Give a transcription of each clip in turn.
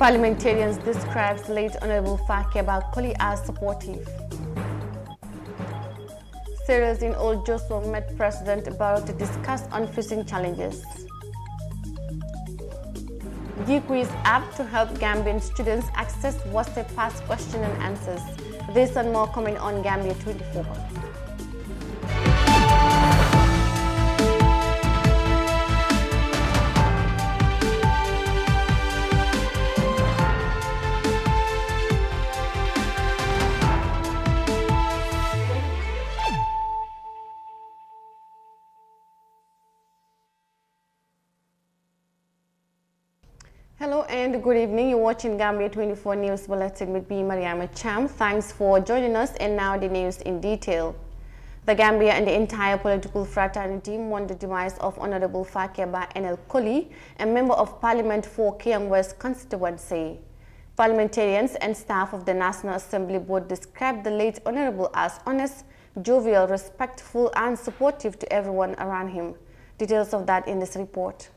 Parliamentarians describes late Honorable Fakeba Koli as supportive. Sarahs in Old Joshua met President Barrow to discuss unforeseen challenges. G-Quiz app to help Gambian students access WhatsApp past question and answers. This and more coming on Gambia 24. Hello and good evening. You're watching Gambia 24 News Bulletin with me, Mariama Cham. Thanks for joining us, and now the news in detail. The Gambia and the entire political fraternity mourn the demise of Honorable Fakeba Enel Koli, a member of Parliament for Kiang West constituency. Parliamentarians and staff of the National Assembly Board described the late Honorable as honest, jovial, respectful and supportive to everyone around him. Details of that in this report.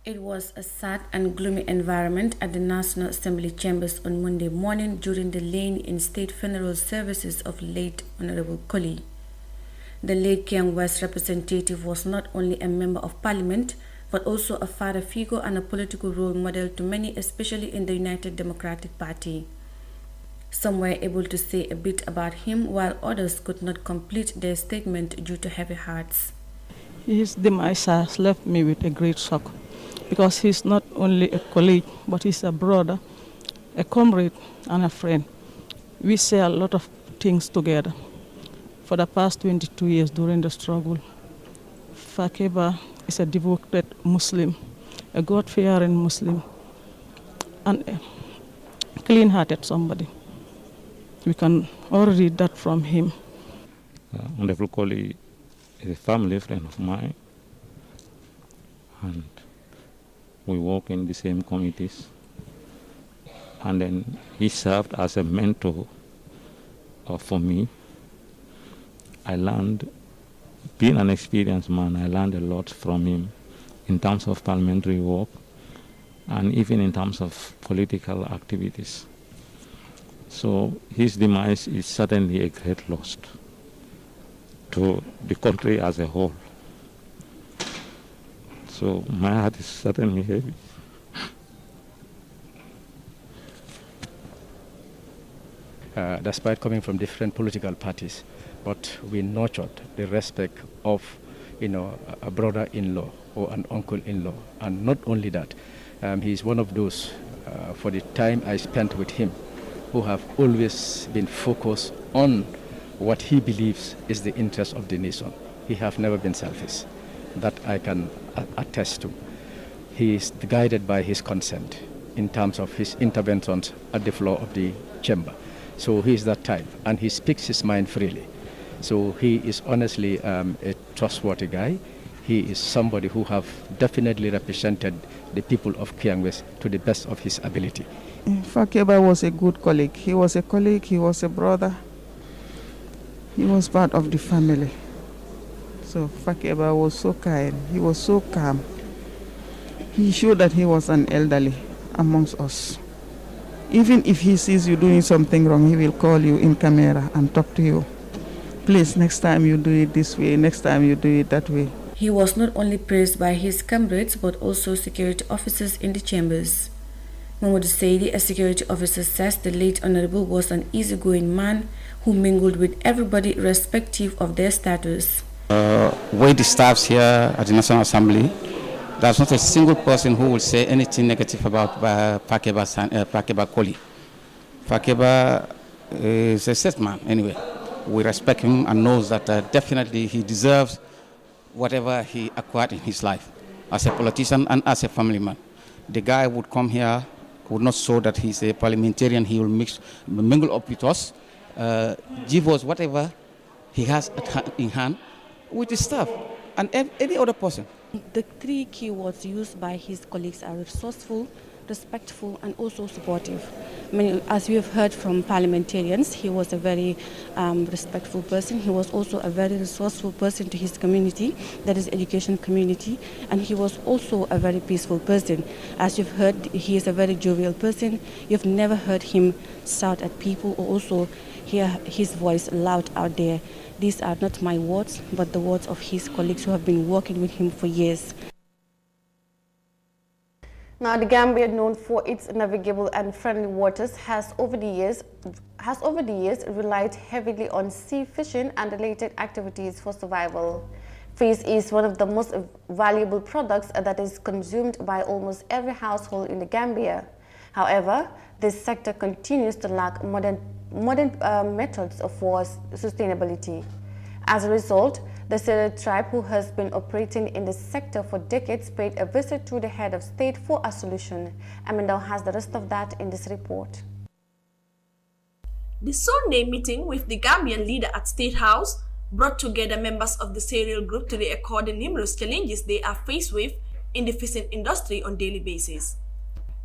It was a sad and gloomy environment at the National Assembly chambers on Monday morning during the laying in state funeral services of late Honorable Koli. The late Kiang West representative was not only a member of Parliament, but also a father figure and a political role model to many, especially in the United Democratic Party. Some were able to say a bit about him, while others could not complete their statement due to heavy hearts. His demise has left me with a great shock, because he's not only a colleague, but he's a brother, a comrade, and a friend. We share a lot of things together. For the past 22 years during the struggle, Fakeba is a devoted Muslim, a God-fearing Muslim, and a clean-hearted somebody. We can all read that from him. Honorable Koli is a family friend of mine, and we work in the same committees, and then he served as a mentor for me. I learned, being an experienced man, I learned a lot from him in terms of parliamentary work and even in terms of political activities. So his demise is certainly a great loss to the country as a whole. So my heart is certainly heavy. Despite coming from different political parties, but we nurtured the respect of, a brother-in-law or an uncle-in-law. And not only that, he's one of those, for the time I spent with him, who have always been focused on what he believes is the interest of the nation. He have never been selfish. That I can attest to. He is guided by his consent in terms of his interventions at the floor of the chamber. So he is that type, and he speaks his mind freely. So he is honestly a trustworthy guy. He is somebody who have definitely represented the people of Kiang West to the best of his ability. Fakeba was a good colleague. He was a colleague, he was a brother. He was part of the family. So Fakeba was so kind, he was so calm. He showed that he was an elderly amongst us. Even if he sees you doing something wrong, he will call you in camera and talk to you. Please, next time you do it this way, next time you do it that way. He was not only praised by his comrades, but also security officers in the chambers. Mahmoud Saidi, a security officer, says the late Honorable was an easygoing man who mingled with everybody irrespective of their status. Way the staffs here at the National Assembly, there's not a single person who will say anything negative about Fakeba Koli. Fakeba is a set man anyway. We respect him and knows that definitely he deserves whatever he acquired in his life as a politician and as a family man. The guy would come here, would not show that he's a parliamentarian. He will mingle up with us, give us whatever he has in hand with his staff and any other person. The three keywords used by his colleagues are resourceful, respectful and also supportive. I mean, as we have heard from parliamentarians, he was a very respectful person. He was also a very resourceful person to his community, that is education community, and he was also a very peaceful person. As you've heard, he is a very jovial person. You've never heard him shout at people or also hear his voice loud out there. These are not my words, but the words of his colleagues who have been working with him for years. Now, the Gambia, known for its navigable and friendly waters, has over the years relied heavily on sea fishing and related activities for survival. Fish is one of the most valuable products that is consumed by almost every household in the Gambia. However, this sector continues to lack modern methods for sustainability. As a result, the Serer tribe, who has been operating in this sector for decades, paid a visit to the head of state for a solution. Amanda has the rest of that in this report. The Sunday meeting with the Gambian leader at State House brought together members of the cereal group to record the numerous challenges they are faced with in the fishing industry on a daily basis.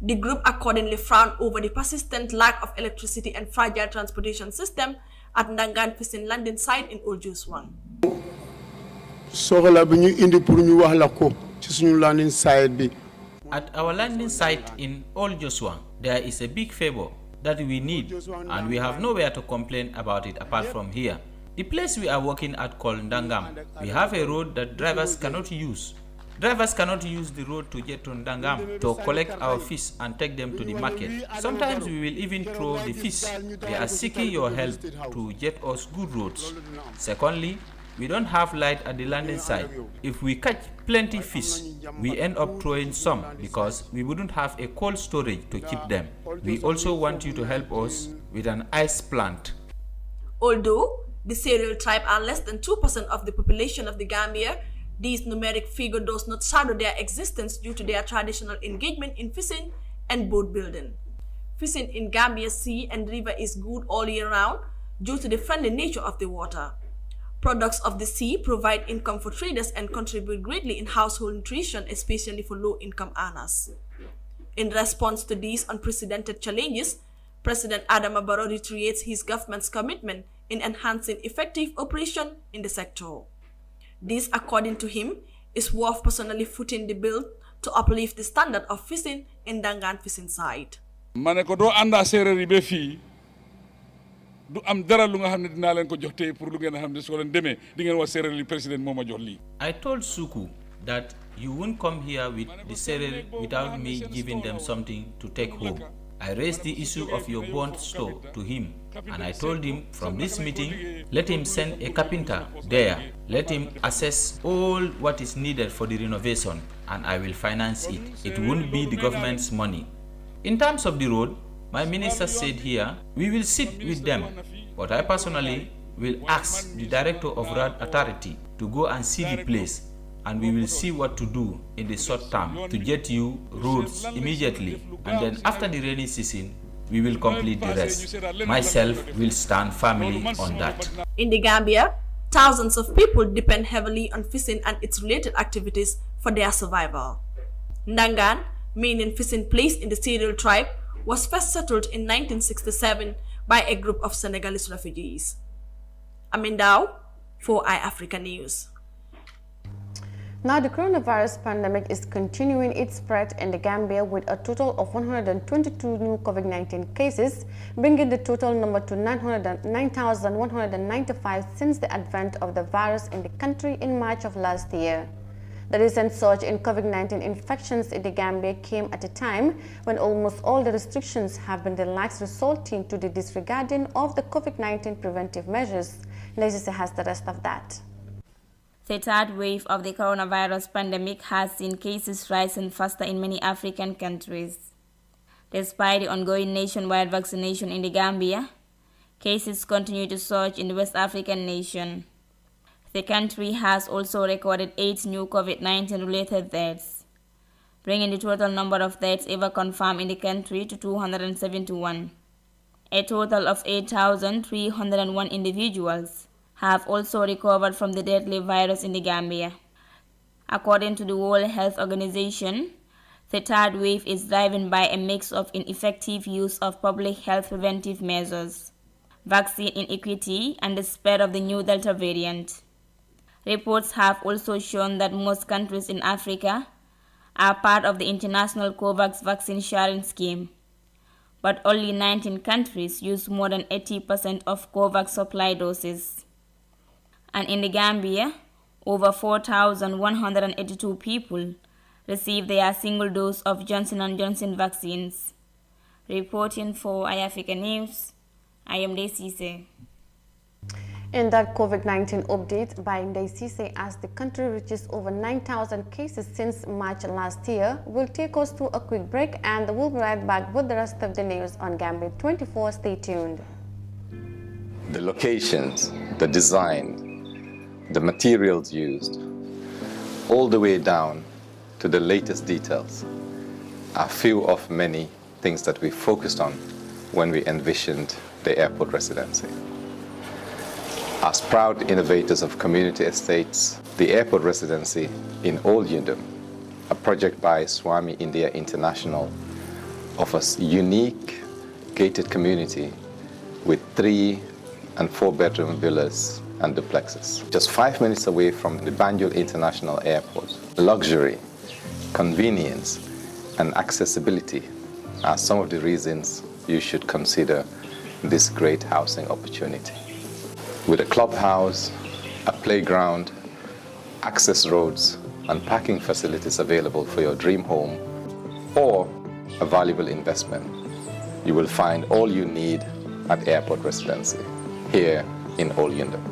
The group accordingly frowned over the persistent lack of electricity and fragile transportation system at Ndangan fishing landing site in Old Josuang. At our landing site in Old Josuang, there is a big favor that we need, and we have nowhere to complain about it apart from here. The place we are working at called Ndangam, we have a road that drivers cannot use. Drivers cannot use the road to get to Ndangam to collect our fish and take them to the market. Sometimes we will even throw the fish. We are seeking your help to get us good roads. Secondly, we don't have light at the landing site. If we catch plenty fish, we end up throwing some because we wouldn't have a cold storage to keep them. We also want you to help us with an ice plant. Although the cereal tribe are less than 2% of the population of the Gambia, this numeric figure does not shadow their existence due to their traditional engagement in fishing and boat building. Fishing in Gambia's sea and river is good all year round due to the friendly nature of the water. Products of the sea provide income for traders and contribute greatly in household nutrition, especially for low-income earners. In response to these unprecedented challenges, President Adama Barrow reiterates his government's commitment in enhancing effective operation in the sector. This, according to him, is worth personally footing the bill to uplift the standard of fishing in Dangan fishing site. du am dara lu nga xamne dina len ko jox tay pour lu ngeen xamne so len démé di ngeen wax séréer li président moma jox li. I told Suku that you won't come here with the cereal without me giving them something to take home. I raised the issue of your bond store to him, and I told him from this meeting, let him send a carpenter there, let him assess all what is needed for the renovation, and I will finance it. It won't be the government's money. In terms of the road, my minister said here, we will sit with them, but I personally will ask the director of road authority to go and see the place, and we will see what to do in the short term to get you roads immediately, and then after the rainy season, we will complete the rest. Myself will stand firmly on that. In the Gambia, thousands of people depend heavily on fishing and its related activities for their survival. Ndangan, meaning fishing place in the cereal tribe, was first settled in 1967 by a group of Senegalese refugees. Amindao for iAfrica News. Now, the coronavirus pandemic is continuing its spread in the Gambia with a total of 122 new COVID-19 cases, bringing the total number to 9,195 since the advent of the virus in the country in March of last year. The recent surge in COVID-19 infections in the Gambia came at a time when almost all the restrictions have been relaxed, resulting to the disregarding of the COVID-19 preventive measures. Lacey has the rest of that. The third wave of the coronavirus pandemic has seen cases rising faster in many African countries. Despite the ongoing nationwide vaccination in the Gambia, cases continue to surge in the West African nation. The country has also recorded 8 new COVID-19 related deaths, bringing the total number of deaths ever confirmed in the country to 271. A total of 8,301 individuals have also recovered from the deadly virus in the Gambia. According to the World Health Organization, The third wave is driven by a mix of ineffective use of public health preventive measures, vaccine inequity, and the spread of the new Delta variant. Reports have also shown that most countries in Africa are part of the international COVAX vaccine sharing scheme, but only 19 countries use more than 80% of COVAX supply doses. And in the Gambia, over 4,182 people received their single dose of Johnson & Johnson vaccines. Reporting for iAfrica News, I am Desise. In that COVID-19 update by Ndai as the country reaches over 9,000 cases since March last year, we'll take us to a quick break and we'll be right back with the rest of the news on Gambia 24. Stay tuned. The locations, the design, the materials used, all the way down to the latest details, are few of many things that we focused on when we envisioned the airport residency. As proud innovators of community estates, the airport residency in Old Yundum, a project by Swami India International, offers unique gated community with 3- and 4-bedroom villas and duplexes. Just 5 minutes away from the Banjul International Airport. Luxury, convenience, and accessibility are some of the reasons you should consider this great housing opportunity. With a clubhouse, a playground, access roads, and parking facilities available for your dream home or a valuable investment, you will find all you need at Airport Residency here in Old Yundum.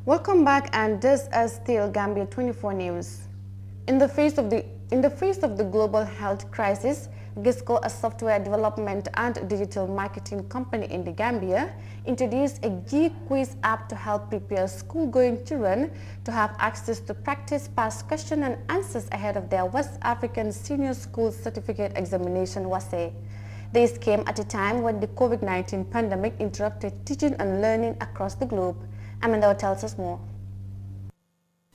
Welcome back, and this is still Gambia 24 News. In the face of the global health crisis, GISCO, a software development and digital marketing company in the Gambia, introduced a G-Quiz app to help prepare school-going children to have access to practice past question and answers ahead of their West African Senior School Certificate Examination (WASE). This came at a time when the COVID-19 pandemic interrupted teaching and learning across the globe. Amanda tells us more.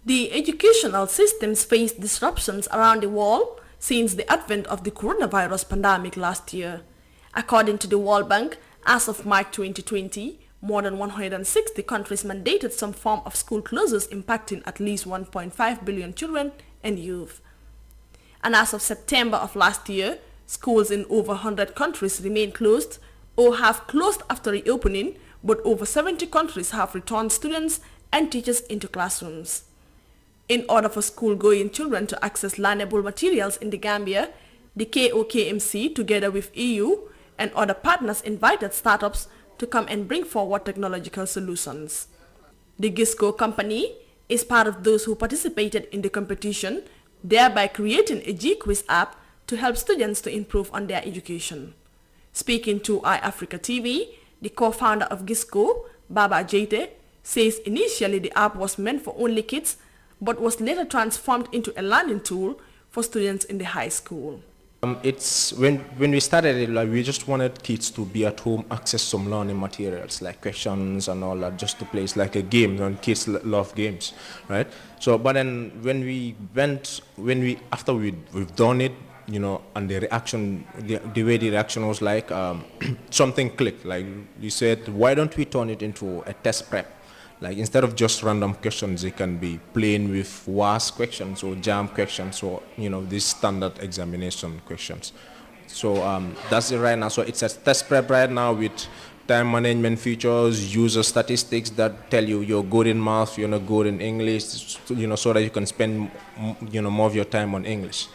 The educational systems faced disruptions around the world since the advent of the coronavirus pandemic last year. According to the World Bank, as of March 2020, more than 160 countries mandated some form of school closures impacting at least 1.5 billion children and youth. And as of September of last year, schools in over 100 countries remain closed or have closed after reopening, but over 70 countries have returned students and teachers into classrooms. In order for school-going children to access learnable materials in the Gambia, the KOKMC, together with EU and other partners, invited startups to come and bring forward technological solutions. The GISCO company is part of those who participated in the competition, thereby creating a G-Quiz app to help students to improve on their education. Speaking to iAfrica TV, the co-founder of GISCO, Baba Jete, says initially the app was meant for only kids, but was later transformed into a learning tool for students in the high school. It's when we started it, like, we just wanted kids to be at home, access some learning materials like questions and all that, just to play. It's like a game, and kids love games, right? So, but then after we've done it, you know, and the reaction, the way the reaction was like, something clicked. Like you said, why don't we turn it into a test prep? Like instead of just random questions, it can be playing with WAS questions or JAM questions, or, you know, these standard examination questions. So that's it right now. So it's a test prep right now with time management features, user statistics that tell you you're good in math, you're not good in English, you know, so that you can spend, you know, more of your time on English.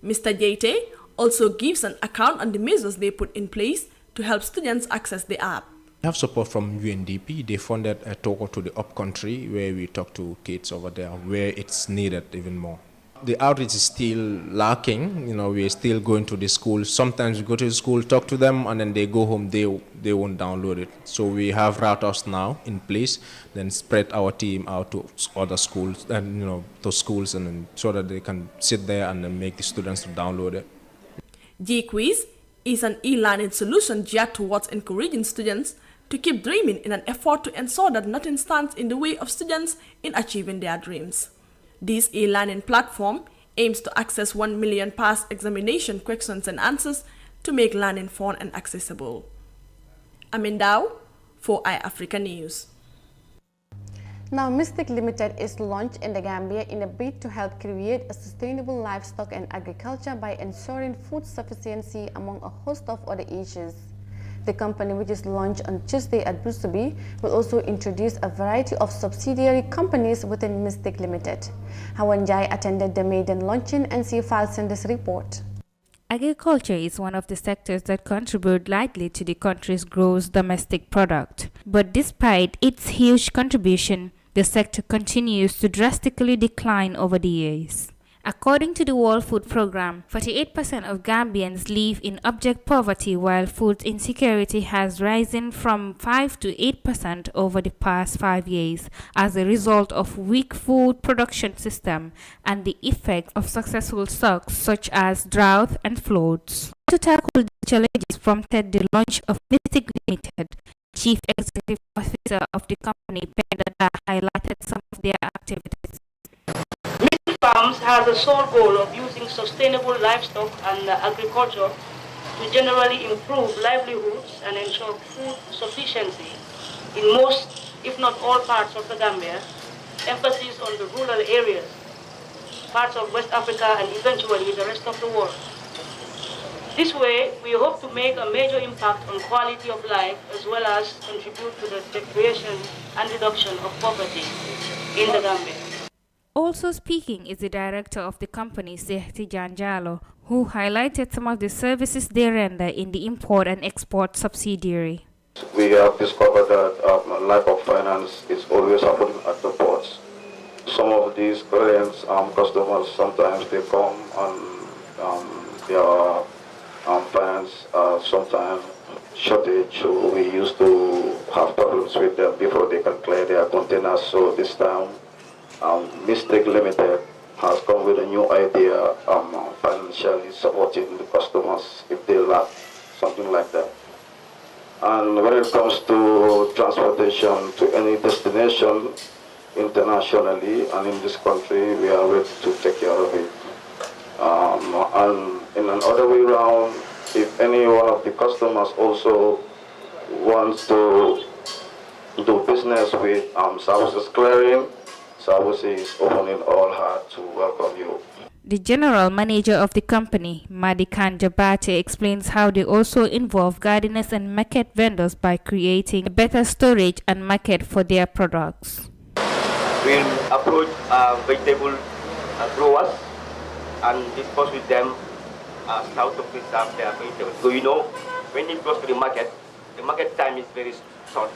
Mr. Jete also gives an account on the measures they put in place to help students access the app. We have support from UNDP. They funded a tour to the upcountry where we talk to kids over there where it's needed even more. The outreach is still lacking. We're still going to the school. Sometimes we go to the school, talk to them, and then they go home, they won't download it. So we have routers now in place, then spread our team out to other schools and, to schools, and then so that they can sit there and then make the students to download it. G-Quiz is an e-learning solution geared towards encouraging students to keep dreaming in an effort to ensure that nothing stands in the way of students in achieving their dreams. This e-learning platform aims to access 1 million past examination questions and answers to make learning fun and accessible. Amin Dao for iAfrica News. Now, Mystic Limited is launched in the Gambia in a bid to help create a sustainable livestock and agriculture by ensuring food sufficiency among a host of other issues. The company, which is launched on Tuesday at Brusubi, will also introduce a variety of subsidiary companies within Mystic Limited. Hawanjai attended the maiden launching and she files in this report. Agriculture is one of the sectors that contribute lightly to the country's gross domestic product. But despite its huge contribution, the sector continues to drastically decline over the years. According to the World Food Programme, 48% of Gambians live in abject poverty, while food insecurity has risen from 5 to 8% over the past 5 years as a result of weak food production system and the effects of successful stocks such as drought and floods. To tackle these challenges prompted the launch of Mystic Limited. Chief Executive Officer of the company, Pedada, highlighted some of their activities. Farms has a sole goal of using sustainable livestock and agriculture to generally improve livelihoods and ensure food sufficiency in most, if not all parts of the Gambia, emphasis on the rural areas, parts of West Africa and eventually the rest of the world. This way, we hope to make a major impact on quality of life as well as contribute to the creation and reduction of poverty in the Gambia. Also speaking is the director of the company, Sehti Janjalo, who highlighted some of the services they render in the import and export subsidiary. We have discovered that lack of finance is always happening at the ports. Some of these clients, customers, sometimes they come and their finance sometimes shortage. So we used to have problems with them before they can clear their containers. So this time, Mystic Limited has come with a new idea, financially supporting the customers if they lack something like that. And when it comes to transportation to any destination internationally and in this country, we are ready to take care of it. And in another way around, if any one of the customers also wants to do business with services clearing, services is opening all heart to welcome you. The general manager of the company, Madikan Jabate, explains how they also involve gardeners and market vendors by creating a better storage and market for their products. We approach vegetable growers and discuss with them how to preserve their vegetables. So when it goes to the market time is very short.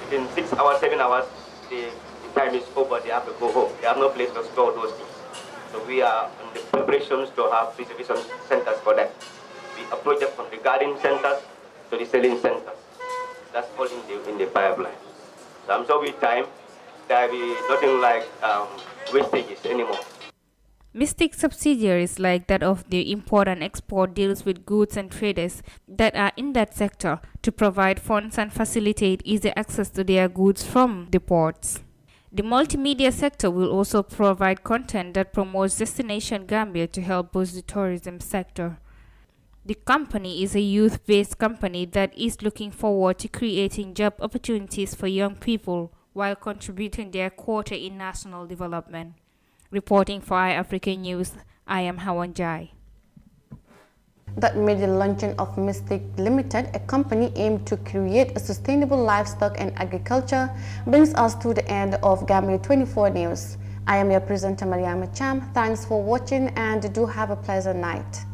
Within 6 hours, 7 hours, the time is over, they have to go home. They have no place to store those things. So we are in the preparations to have preservation centers for them. We approach them from the garden centers to the selling centers. That's all in the pipeline. So I'm sure with time, there will be nothing like wastages anymore. Mystic subsidiaries like that of the import and export deals with goods and traders that are in that sector to provide funds and facilitate easy access to their goods from the ports. The multimedia sector will also provide content that promotes Destination Gambia to help boost the tourism sector. The company is a youth-based company that is looking forward to creating job opportunities for young people while contributing their quota in national development. Reporting for iAfrica News, I am Hawanjai. That made the launching of Mystic Limited, a company aimed to create a sustainable livestock and agriculture, brings us to the end of Gambia 24 News. I am your presenter, Mariama Cham. Thanks for watching and do have a pleasant night.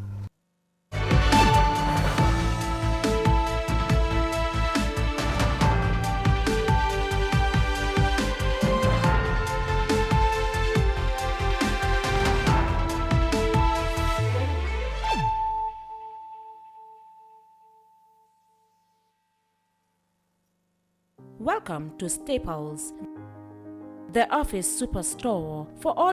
Welcome to Staples, the office superstore for all